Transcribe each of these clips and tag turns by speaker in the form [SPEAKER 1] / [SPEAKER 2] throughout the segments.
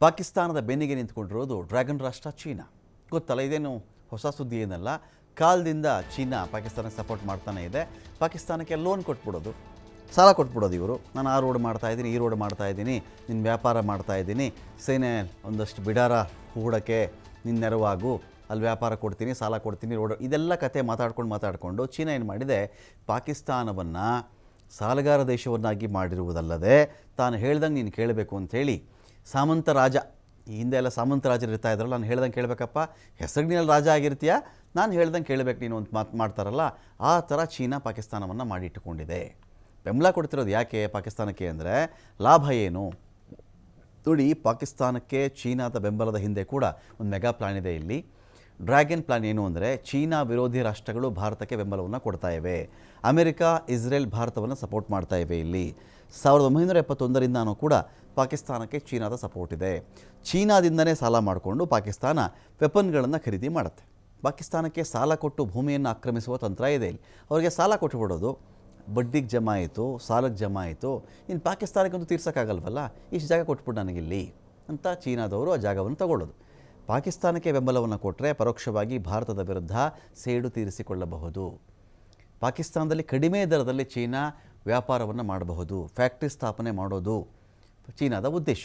[SPEAKER 1] ಪಾಕಿಸ್ತಾನದ ಬೆನ್ನಿಗೆ ನಿಂತ್ಕೊಂಡಿರೋದು ಡ್ರ್ಯಾಗನ್ ರಾಷ್ಟ್ರ ಚೀನಾ. ಗೊತ್ತಲ್ಲ, ಇದೇನು ಹೊಸ ಸುದ್ದಿ ಏನಲ್ಲ. ಕಾಲದಿಂದ ಚೀನಾ ಪಾಕಿಸ್ತಾನಕ್ಕೆ ಸಪೋರ್ಟ್ ಮಾಡ್ತಾನೆ ಇದೆ. ಪಾಕಿಸ್ತಾನಕ್ಕೆ ಲೋನ್ ಕೊಟ್ಬಿಡೋದು, ಸಾಲ ಕೊಟ್ಬಿಡೋದು. ಇವರು ನಾನು ಆ ರೋಡ್ ಮಾಡ್ತಾಯಿದ್ದೀನಿ, ಈ ರೋಡ್ ಮಾಡ್ತಾಯಿದ್ದೀನಿ, ನಿನ್ನ ವ್ಯಾಪಾರ ಮಾಡ್ತಾಯಿದ್ದೀನಿ, ಸೇನೆ ಒಂದಷ್ಟು ಬಿಡಾರ ಹೂಡೋಕ್ಕೆ ನಿನ್ನ ನೆರವಾಗು, ಅಲ್ಲಿ ವ್ಯಾಪಾರ ಕೊಡ್ತೀನಿ, ಸಾಲ ಕೊಡ್ತೀನಿ, ರೋಡ್, ಇದೆಲ್ಲ ಕತೆ ಮಾತಾಡ್ಕೊಂಡು ಚೀನಾ ಏನು ಮಾಡಿದೆ, ಪಾಕಿಸ್ತಾನವನ್ನು ಸಾಲಗಾರ ದೇಶವನ್ನಾಗಿ ಮಾಡಿರುವುದಲ್ಲದೆ ತಾನು ಹೇಳ್ದಂಗೆ ನೀನು ಕೇಳಬೇಕು ಅಂಥೇಳಿ ಸಾಮಂತ ರಾಜ, ಈ ಹಿಂದೆ ಎಲ್ಲ ಸಾಮಂತ ರಾಜರು ಇರ್ತಾ ಇದ್ರಲ್ಲ, ನಾನು ಹೇಳ್ದಂಗೆ ಕೇಳಬೇಕಪ್ಪ, ಹೆಸರಿನಲ್ಲಿ ರಾಜ ಆಗಿರ್ತೀಯ, ನಾನು ಹೇಳ್ದಂಗೆ ಕೇಳಬೇಕು ನೀನು ಅಂತ ಮಾಡ್ತಾರಲ್ಲ, ಆ ಥರ ಚೀನಾ ಪಾಕಿಸ್ತಾನವನ್ನು ಮಾಡಿಟ್ಟುಕೊಂಡಿದೆ. ಬೆಂಬಲ ಕೊಡ್ತಿರೋದು ಯಾಕೆ ಪಾಕಿಸ್ತಾನಕ್ಕೆ ಅಂದರೆ ಲಾಭ ಏನು ನೋಡಿ. ಪಾಕಿಸ್ತಾನಕ್ಕೆ ಚೀನಾದ ಬೆಂಬಲದ ಹಿಂದೆ ಕೂಡ ಒಂದು ಮೆಗಾ ಪ್ಲಾನ್ ಇದೆ. ಇಲ್ಲಿ ಡ್ರ್ಯಾಗನ್ ಪ್ಲಾನ್ ಏನು ಅಂದರೆ, ಚೀನಾ ವಿರೋಧಿ ರಾಷ್ಟ್ರಗಳು ಭಾರತಕ್ಕೆ ಬೆಂಬಲವನ್ನು ಕೊಡ್ತಾ ಇವೆ. ಅಮೆರಿಕ, ಇಸ್ರೇಲ್ ಭಾರತವನ್ನು ಸಪೋರ್ಟ್ ಮಾಡ್ತಾ ಇವೆ. ಇಲ್ಲಿ 1971ರಿಂದನೂ ಕೂಡ ಪಾಕಿಸ್ತಾನಕ್ಕೆ ಚೀನಾದ ಸಪೋರ್ಟ್ ಇದೆ. ಚೀನಾದಿಂದನೇ ಸಾಲ ಮಾಡಿಕೊಂಡು ಪಾಕಿಸ್ತಾನ ವೆಪನ್ಗಳನ್ನು ಖರೀದಿ ಮಾಡುತ್ತೆ. ಪಾಕಿಸ್ತಾನಕ್ಕೆ ಸಾಲ ಕೊಟ್ಟು ಭೂಮಿಯನ್ನು ಆಕ್ರಮಿಸುವ ತಂತ್ರ ಇದೆ. ಇಲ್ಲಿ ಅವರಿಗೆ ಸಾಲ ಕೊಟ್ಟುಬಿಡೋದು, ಬಡ್ಡಿಗೆ ಜಮಾ ಆಯಿತು, ಸಾಲಕ್ಕೆ ಜಮಾ ಆಯಿತು, ಇನ್ನು ಪಾಕಿಸ್ತಾನಕ್ಕಂತೂ ತೀರ್ಸೋಕ್ಕಾಗಲ್ವಲ್ಲ, ಇಷ್ಟು ಜಾಗ ಕೊಟ್ಬಿಟ್ಟು ನನಗಿಲ್ಲಿ ಅಂತ ಚೀನಾದವರು ಆ ಜಾಗವನ್ನು ತಗೊಳ್ಳೋದು. ಪಾಕಿಸ್ತಾನಕ್ಕೆ ಬೆಂಬಲವನ್ನು ಕೊಟ್ಟರೆ ಪರೋಕ್ಷವಾಗಿ ಭಾರತದ ವಿರುದ್ಧ ಸೇಡು ತೀರಿಸಿಕೊಳ್ಳಬಹುದು. ಪಾಕಿಸ್ತಾನದಲ್ಲಿ ಕಡಿಮೆ ದರದಲ್ಲಿ ಚೀನಾ ವ್ಯಾಪಾರವನ್ನು ಮಾಡಬಹುದು, ಫ್ಯಾಕ್ಟ್ರಿ ಸ್ಥಾಪನೆ ಮಾಡೋದು ಚೀನಾದ ಉದ್ದೇಶ.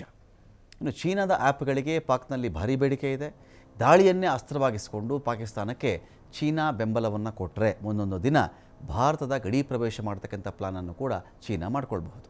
[SPEAKER 1] ಇನ್ನು ಚೀನಾದ ಆ್ಯಪ್ಗಳಿಗೆ ಪಾಕ್ನಲ್ಲಿ ಭಾರಿ ಬೇಡಿಕೆ ಇದೆ. ದಾಳಿಯನ್ನೇ ಅಸ್ತ್ರವಾಗಿಸಿಕೊಂಡು ಪಾಕಿಸ್ತಾನಕ್ಕೆ ಚೀನಾ ಬೆಂಬಲವನ್ನು ಕೊಟ್ಟರೆ ಮುಂದೊಂದು ದಿನ ಭಾರತದ ಗಡಿ ಪ್ರವೇಶ ಮಾಡ್ತಕ್ಕಂಥ ಪ್ಲಾನನ್ನು ಕೂಡ ಚೀನಾ ಮಾಡ್ಕೊಳ್ಬಹುದು.